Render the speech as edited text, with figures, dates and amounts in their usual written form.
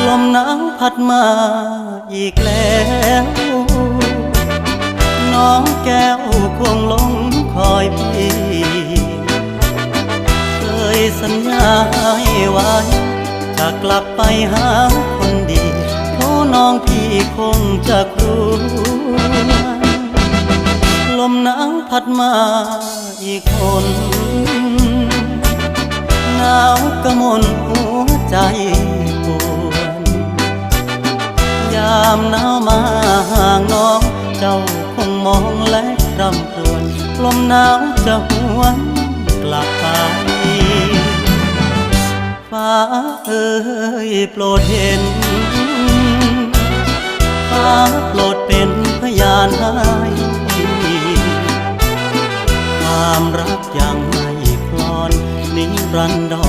ลมหนาวพัดมาอีกแล้วน้องแก้วคงหลงคอยพี่เคยสัญญาให้ไว้จะกลับไปหาคนดีเพราะน้องพี่คงจะกลัวลมหนาวพัดมาอีกคนหนาวกระมนหัวใจปวดยามหนาวมาห่างน้องเจ้าคงมองและรำครวญลมหนาวจะหวนกลับไปฟ้าเอ่ยโปรดเห็นฟ้าโปรดเป็นพยานให้ความรักยังไม่คลอนนิรันดร